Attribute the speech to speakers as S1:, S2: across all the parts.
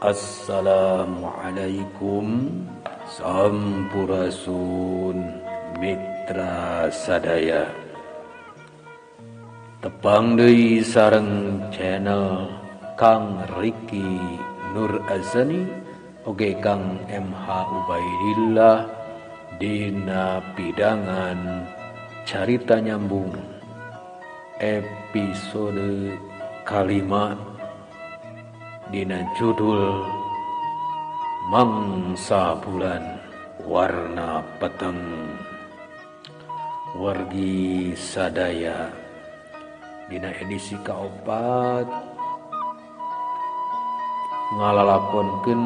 S1: Assalamualaikum Sampurasun Mitra Sadaya. Tepang deui sareng channel Kang Ricky Nur Azani oge Kang MH Ubaidillah dina pidangan Carita Nyambung episode kalima dina judul Mangsa Bulan Warna Peteng. Wargi sadaya dina edisi kaopat ngalalakonkeun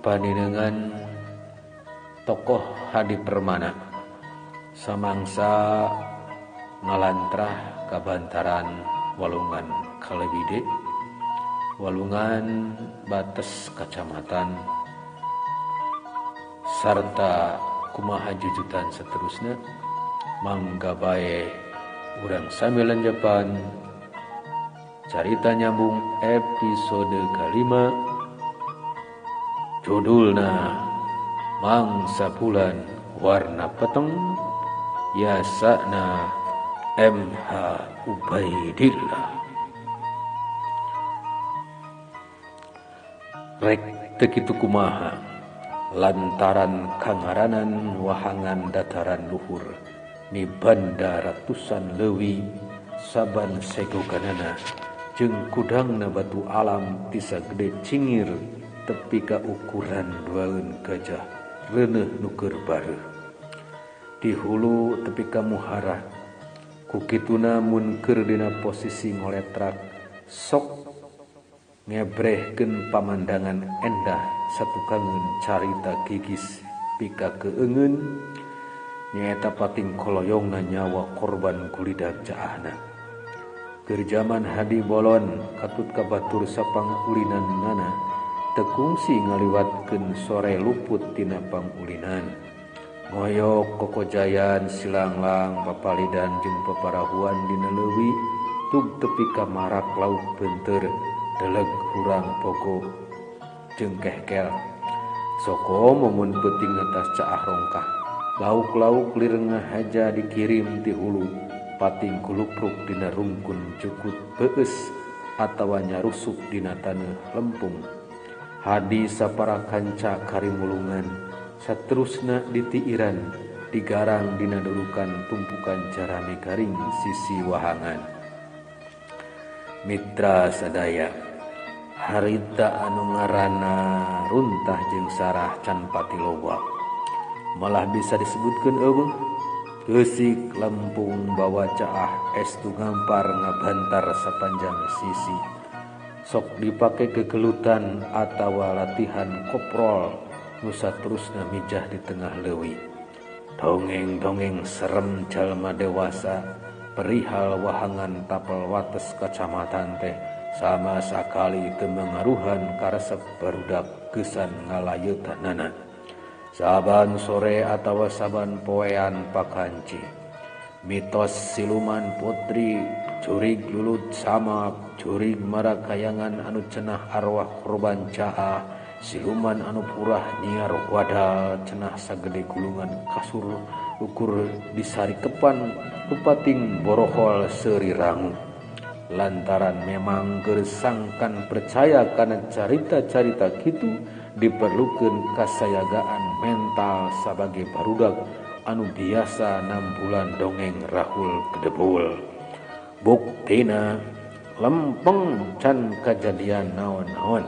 S1: paninengan tokoh Hadi Permana samangsa ngalantrah kabantaran Walungan Kalebide, Walungan bates kacamatan sarta kumaha jujutan seterusnya. Mangga bae urang sami lanjepan carita nyambung episode kalima, judulna Mangsa Bulan Warna Peteng, yasana MH Ubaidillah. Rek teu kitu kumaha lantaran kangaranan wahangan dataran luhur mibanda ratusan leuwih saban segoganana jeung kudangna batu alam tisa gede cingir tepi ka ukuran duaeun gajah reuneuh nu keur bareuh di hulu tepi ka muhara. Kukituna mun keur dina posisi ngoletrak sok ngebrehkeun pamandangan endah satukangeun carita gigis pika keungeun nyaeta pating koloyongna nyawa korban gulidag caahna. Keur jaman Hadi Bolon katut ka batur sapangulinannana teu kungsi ngaliwatkeun sore luput tina pangulinan. Ngoyok kokojayan silanglang papalidan jeung paparahuan dina leuwih tug tepi ka marak lauk beunteur deleg hurang pogo jeung kehkel. Soko momun peuting atas caah rongkah. Lauk-lauk lirengah haja dikirim ti hulu pating kulupruk dina rungkun cukut beueus atawa nyarusup dina taneuh lempung. Hadi sapara kanca karimulungan saterusna ditiiran digarang dina dudukan tumpukan jarame garing sisi wahangan. Mitra sadaya, harita anu ngaranna runtah jeung sarah can pati loba. Malah bisa disebutkeun eueuh geusik lempung bawa caah estu ngampar ngabantar sapanjang sisi. Sok dipake gegelutan atawa latihan koprol nu saterusna mijah di tengah leuwih. Dongeng-dongeng serem jalma dewasa perihal wahangan tapel wates kacamatan teh sama sakali teu mangaruhan karesep barudak geusan ngalayeutanana. Saban sore atawa saban poean pakanci mitos siluman putri jurig lulut samak jurig marakayangan anu cenah arwah korban caah siluman anu purah nyiar wadal cenah sagede gulungan kasur ukur disarikepan upating borohol seuri rangu. Lantaran memang gersangkan percaya kana carita-carita kitu diperlukeun kasayagaan mental sebagai barudak anu biasa 6 bulan dongeng rahul gedebul. Buktina lempeng can kajadian naon-naon.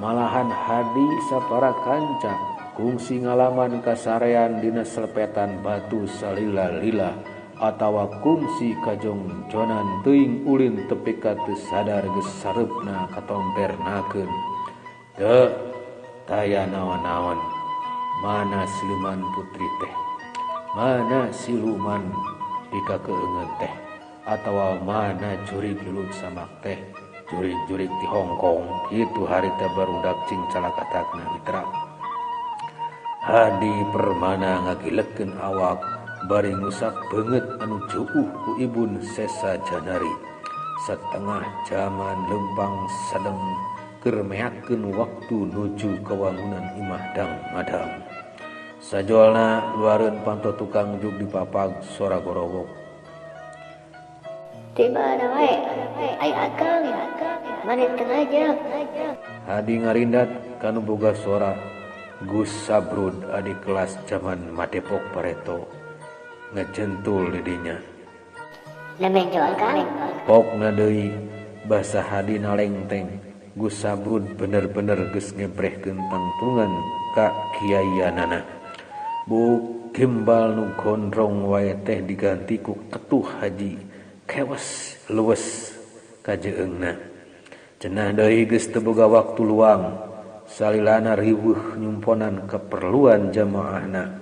S1: Malahan Hadi sapara kanca kungsi ngalaman kasarean dina selepetan batu salila-lila atawa kungsi kajongjonan teuing ulin tepi ka teu sadar geus sareupna katompernakeun. Teu taya naon-naon. Mana siluman putri teh? Mana siluman pika keungeun teh? Atawa mana jurig lulut samak teh? Jurig-jurig di Hongkong kitu harita barudak cing calakatakna mitra. Hadi Permana ngagilekeun awak bari ngusap beungeut anu juuh ku Ibun Sesa Janari. Setengah jaman lempang sedeng keur meakeun waktu nuju ka wangunan imah dang madang. Sajolna luareun panto tukang juk dipapag sora gorowok.
S2: Di mana wae? Ai akang. Mane teu ngajak.
S1: Hadi ngarindat kanu boga sora Gus Sabrud adi kelas zaman Madepok Pareto ngejentul di dinya.
S2: Nemeng jual kang.
S1: Pokna deui basa hadi nalengteng. Gus Sabrud bener-bener geus ngebrehkeun tangtungan ka kiaianana. Buk gimbal nu gondrong wae teh diganti ku Ketuh Haji kewas leuweus ka jeungna. Cenah deui geus teu boga waktu luang. Salilana riweuh nyumponan keperluan jamaahna.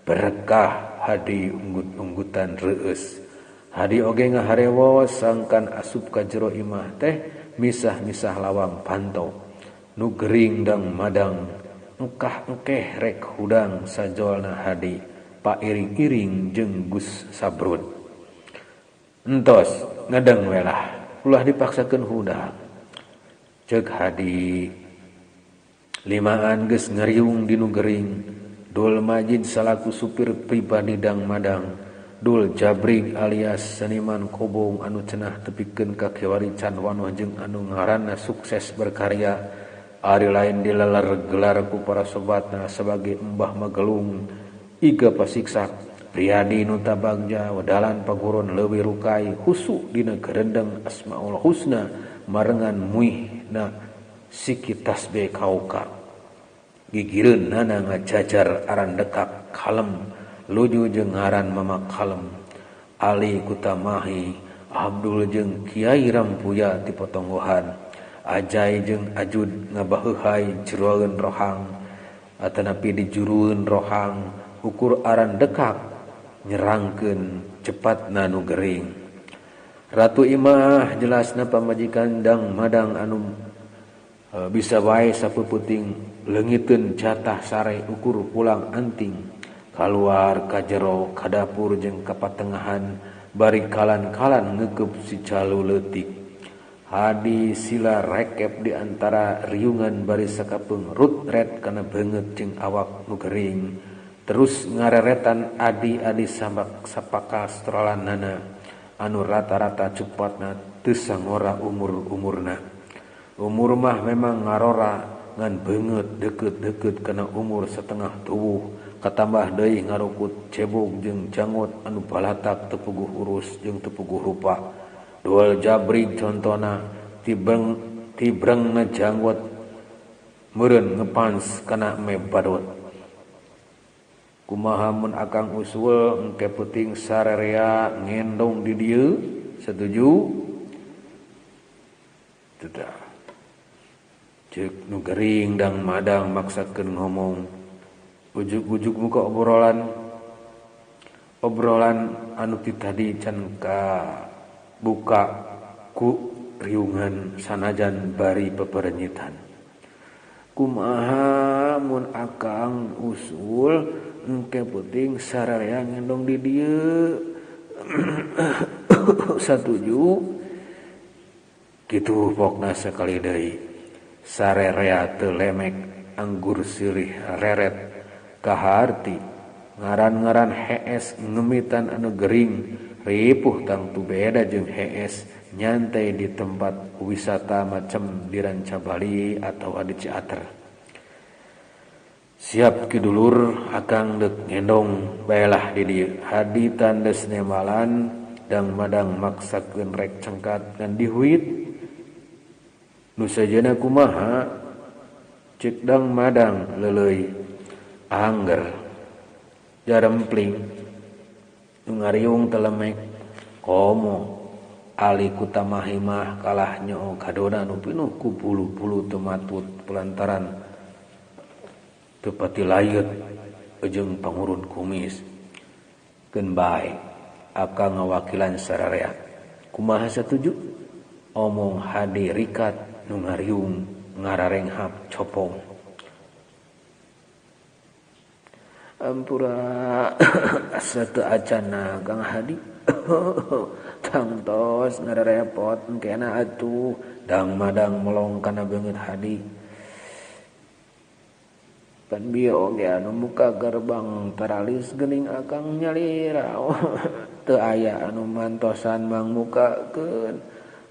S1: Berkah hadi unggut-unggutan reueus. Hadi oge ngaharewos sangkan asup ka jero imah teh misah-misah lawang pantau. Nu gering dang madang, engkah engkeh rek hudang sajolna hadi pairing-iring jeung Gus Sabrud. Entos ngadeng we lah, ulah dipaksakeun hudang. Ceuk hadi limaan geus ngariung di nu gering. Dul Majid salaku supir pribadi dang madang. Dul Jabring alias seniman kobong anu cenah tepikeun ka kiwari can wanoh jeung anu ngaranna sukses berkarya. Ari lain dileler gelar ku para sobatna sebagai Mbah Magelung, Iga Pasiksa, Priyadi nu tabagja, Wadalan Paguron leuwih rukai, husu dina gerendeng Asmaul Husna marengan muihna siki tasbih kauka. Gigireun nana ngajajar aran dekak kalem, luju jeung ngaran mama kalem. Ali Kutamahi, Abdul jeung Kiai Rampuya ti Potonggohan, Ajay jeung Ajud ngabaheuhai jeroeun rohang, atanapi dijurueun rohang, ukur aran dekak nyerangkeun cepatna nu gering. Ratu Imah jelasna pamajikan dang madang anu bisa wae sapuputing leungiteun jatah sare ukur pulang anting kaluar ka jero ka dapur jeung ka patengahan bari kalan-kalan ngeukeub si calu leutik. Hadi sila rekep di antara riungan bari sakapeung rutret kana beungeut jeung awak nu gering. Terus ngareretan adi-adi sapaka strolanana anu rata-rata cepatna teu sangora umur-umurna. Umur mah memang ngarora ngan beungeut deukeut-deukeut kana umur setengah tubuh, katambah deui ngarukut cebok jeung jangot anu balatak teu puguh urus jeung teu puguh rupa. Dul Jabrig contona tibrengna janggot meureun ngepans kana me badot. Kumaha mun akang usul engke peuting sarerea ngendong di dieu, setuju? Tidak. Ceuk nu gering dang madang maksakeun ngomong. Ujug-ujug muka obrolan anu ti tadi can ka buka ku riungan sanajan bari peperenyitan. Kumaha mun akang usul engke peuting sararea ngendong di dieu. Satuju kitu pokna sakali deui. Sarerea teu lemek anggur sirih reret kaharti ngaran-ngaran hees ngemitan anu gering ripuh tangtu beda jeung hees nyantai di tempat wisata macam di Ranca Bali atau di Ciater. Siap kidulur akang deuk ngendong baelah di dieu. Hadi tandes nemalan dang madang maksakeun rek cengkat ngan dihuit. Nu sajana kumaha ceuk dang madang leuleuy angger jarempling nu ngariung telemek komo ali Kutamahi mah kalah nyoo kadona nu pinuh ku bulu-bulu teu matut pelantaran teu pati layeut jeung pangurun kumis. Keun bae akang ngawakilan sararea. Kumaha satuju? Omong hadi rikat nu ngariung ngararenghap copong. Ampura asa teu acana Kang Hadi. akang tos ngarepot kena atuh dang madang melong kana beungeut hadi. Pan bieu oge anu muka gerbang taralis geuning akang nyalira. Teu aya anu mantosan mangmukakeun.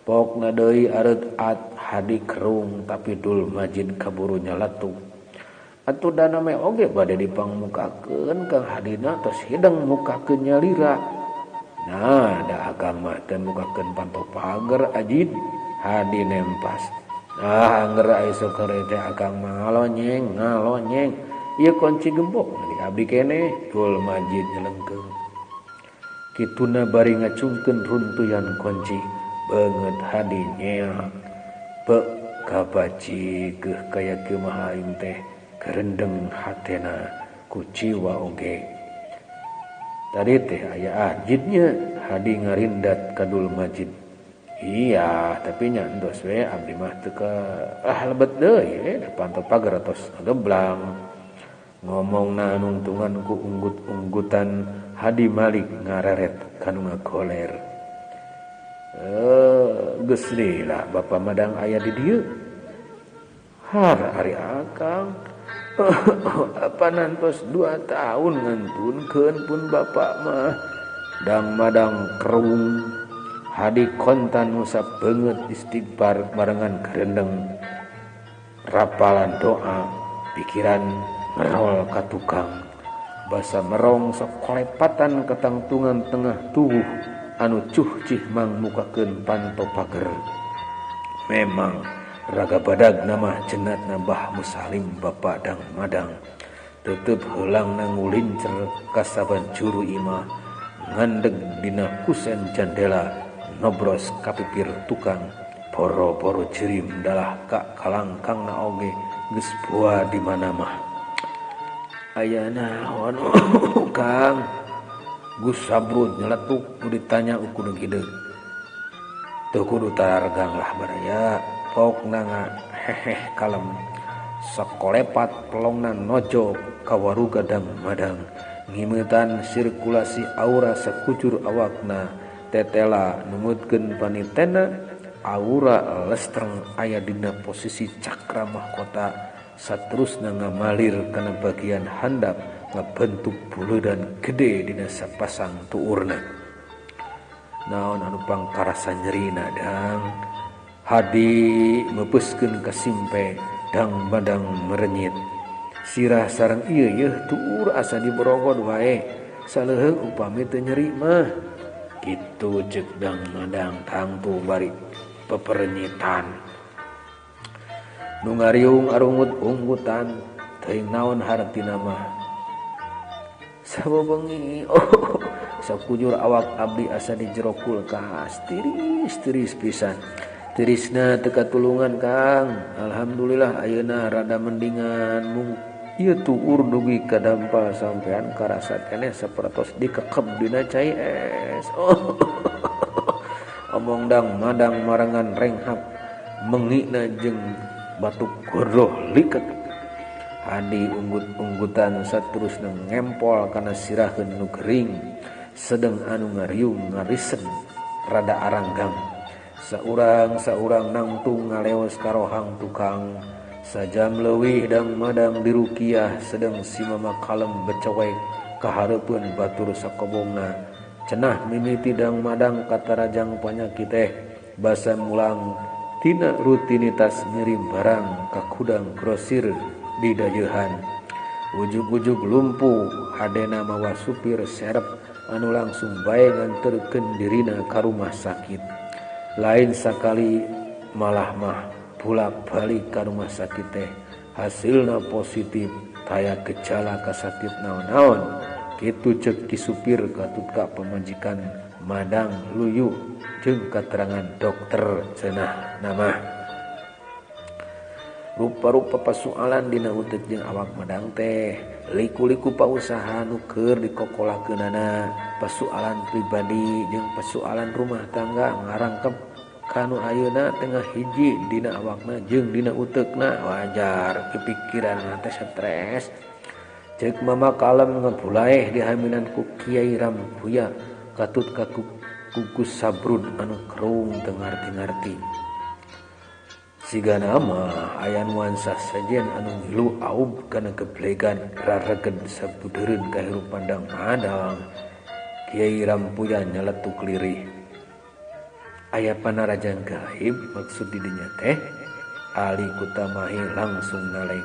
S1: Pokna deui areut hadi kerung tapi Dul Majid kaburu nyalatuk. Atuh dana me oge bade dipangmukakeun Kang Hadina tos hideng mukakeun nyalira. Nah, da akang mah teu mukakeun panto pager Ajid hadi nempas. Ah, angger aya sakare teh akang mah ngalonyeng. Ieu kunci gembok di abdi keneh Dul Majid nyelengkeung. Kituna bari ngacungkeun runtuyan kunci beungeut hadi nyeak. Be kabaci geuh kaya kumaha aing teh kerendeng hatena ku ciwa oge. Tadi teh aya Ajidnya hadi ngarindat ka Dul Majid. Iya, tapi nya entos we abdi mah teu ka lebet deui panto pager tos geblang. Ngomongna nungtungan ku unggut-unggutan Hadi Malik ngareret kanu ngagoler. Geus deui lah Bapa Madang aya di dieu. Har ari akang. Apa nantos 2 tahun ngantunkeun pun Bapak mah dang madang kerung. Hadi kontan musab beungeut istighfar barengan kerendeng rapalan doa pikiran ngerol ka tukang basa merong sok kolepatan ketangtungan tengah tubuh anu cuh cih mangmukakeun panto pager. Memang raga badag nama cenatna Mbah Musalim Bapa dang madang tetep heulangna ngulincer ka saban juru imah ngandeg dina kusen jandela nobros kapipir tukang poro-poro jerim dalah ka kalangkangna oge geus boa di mana mah. Aya naon Kang? Gus Sabrut nyeletuk nu ditanya ukudu kideung. Teu kudu tarargang lah baraya, pokna heheh kalem. Sakolepat pelongna nojo ka waruga dang madang. Ngimeutan sirkulasi aura sakucur awakna. Tetela numutkeun panitena aura lestreng aya dina posisi cakra mahkota saterusna ngamalir kana bagian handap ngabentuk buleudan gede dina sapasang tuurna. Naon anu pangkarasa nyerina dang Hadi meupeskeun ka simpe dang badang merenyit. Sirah sareng ieu yeuh tuur asa diborogod wae saleuheung upami teu nyeri mah. Itu cek dang madang tangtu bari peperenyitan nu ngariung arungut unggutan teuing naon hartina mah sabebengi sakujur awak abdi asa di jero kulkas tiris pisan. Tirisna teu katulungan Kang. Alhamdulillah ayeuna rada mendingan mung ieu tuur dugi ka dampal sampean karasa keneh sapertos dikekeb dina cai es. Omong dang madang marangan renghap mengina jeung batuk gordoh liket. Hadi unggut-unggutan saterusna ngempol kana siraheun nu gering sedeng anu ngariung ngarisen rada aranggang. Saurang nangtung ngaleos karohang tukang. Sajam leuwih dang madang dirukiah sedang si mama kalem becewek kahareupeun batur sakobongna. Cenah mimiti dang madang katarajang panyakit teh basa mulang tina rutinitas ngirim barang ka kudang grosir di dayeuhan. Ujug-ujug lumpuh hadena mawa supir serep anu langsung bae nganterkeun dirina ka rumah sakit. Lain sakali malah mah bulak-balik ka rumah sakit teh hasilna positif taya gejala kasakit naon-naon. Kitu ceuk ki supir katut ka pamajikan madang luyu jeung katerangan dokter cenah nama. Rupa-rupa pasoalan dina utek jeung awak madang teh liku-liku pausaha nu keur dikokolakeunana, pasoalan pribadi jeung pasoalan rumah tangga ngarangkep kanu ayeuna tengah hiji dina awakna jeung dina utekna. Wajar kepikiran teh stres. Ceuk mama kalem ngabulaeh dihaminan ku Kiai Rambuya katut kukus sabrud anu kerung tengarti-ngarti. Siga nama aya nuansa sajen anu ngilu aub kana geblegan rareged sabudereun kahirupan dang madang. Kiai Rampuyan nyeletuk lirih. Aya panarajan gaib maksud di dinya teh Ali Kutamahi langsung naleng.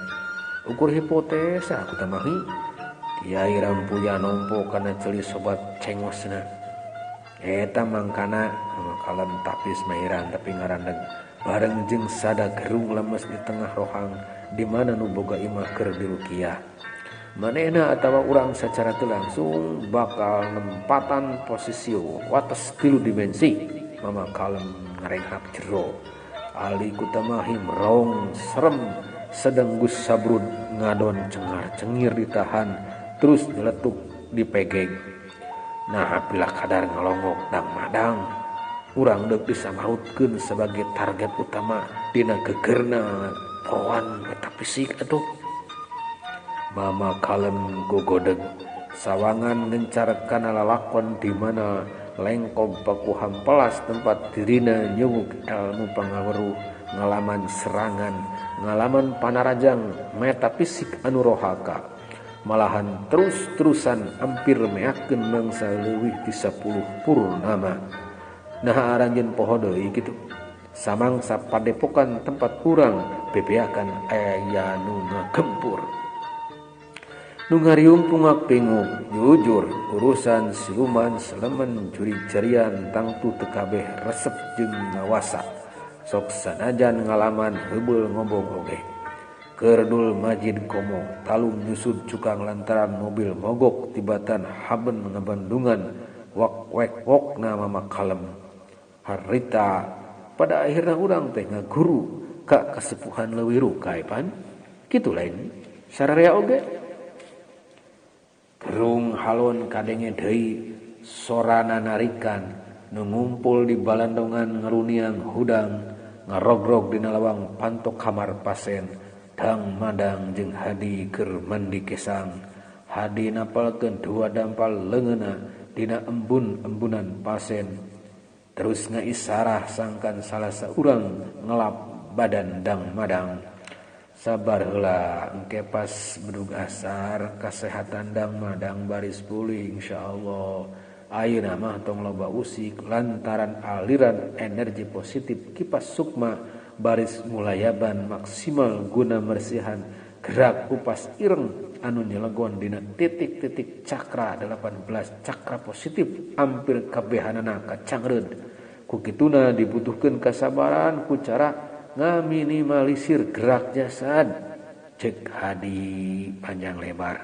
S1: Ukur hipotesa Kutamahi. Kiai Rampuyan nompo kana ceuli sobat cengosna. Eta mangkana kalem tapis mahiran tapi ngarandeg bareng jeung sada gerung lemes di tengah rohang di mana nu boga imah keur diruqyah. Manehna atawa urang secara teu langsung bakal nempatan posisi wates 3 dimensi mama kalem ngarenghap jero. Ali Kutamahi merong serem sedeng Gus Sabrud ngadon cengar-cengir ditahan terus nyeletuk dipegeng. Nah bila kadar ngelongok dang madang urang deuk disamautkeun sebagai target utama dina gegerna poan metafisik atuh. Mama kalem gogodeg sawangan ngencarkan lalakon di mana lengkob paku hampelas tempat dirina nyuguk ilmu pangaweruh ngalaman serangan ngalaman panarajang metafisik anu rohaka malahan terus-terusan hampir meakeun mangsa leuwih ti 10 purnama. Nah aranjeun poho deui kitu. Samangsa padepokan tempat urang bebeakan aya nu ngagempur. Nu ngariung pungak pinguk jujur urusan siluman selemen juri-jarian tangtu teu kabeh resep jeung ngawasa. Sok sanajan ngalaman heubeul ngobong oge. Kerdul Majid Komo talung nyusud cukang lantaran mobil mogok tibatan haben ngabandungan wak-wek-wok na mama kalem. Harita pada akhirnya urang teh ngaguru ka kasepuhan leuwih rukai pan kitu lain sararea oge. Gerung halon kadenge deui sorana narikan nu ngumpul di balandongan ngaruniang hudang ngarogrog dina lawang pantok kamar pasien dang madang jeung Hadi keur mandi kesang. Hadi napalkeun 2 dampal leungeunna dina embun-embunan pasien terus ngaisarah sangkan salah saurang ngelap badan dang madang. Sabar heula engke pas bedug asar kasehatan dang madang baris pulih insyaallah. Ayeuna mah tong loba usik lantaran aliran energi positif kipas sukma baris mulayaban maksimal guna mersihan gerak upas ireng anu nyelegon dina titik-titik cakra 18 cakra positif hampir kabehanana kacangreud. Ku kituna dibutuhkeun kasabaran ku cara ngaminimalisir gerak jasad cek Hadi panjang lebar.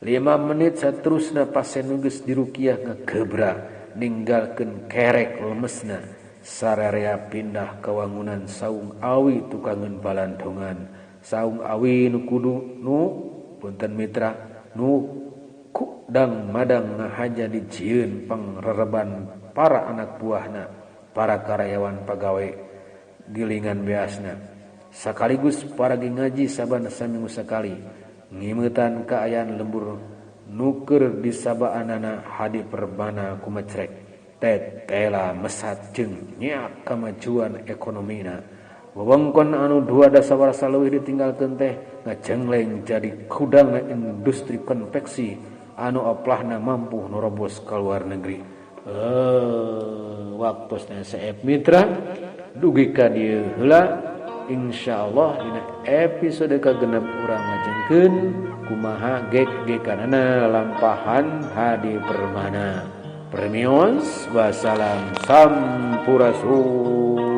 S1: 5 menit saterusna pasien geus diruqyah ngagebra ninggalkeun kerek lemesna sararea pindah ka wangunan saung awi tukangan balandongan. Saung awi nu kudu nu punten mitra nu kudang madang ngahaja dijieun pangrereban para anak buahna para karyawan pagawe gilingan beasna sakaligus paragi ngaji saban saminggu sakali ngimeutan kaayaan lembur nuker disabaanana Hadi Perbana kumecrek tetela mesat jeung nyeak kamajuan ekonomina. Wewengkon anu 2 dasawarsa leuwih ditinggalkeun teh ngajengleng jadi kudangna industri konveksi anu oplahna mampu norobos ka luar negeri. Waktosna saep mitra dugi ka dieu heula insyaallah dina episode kagenep urang ngajengkeun kumaha gek-gekanana lampahan Hadi Permana. Premios wassalam sampurasun.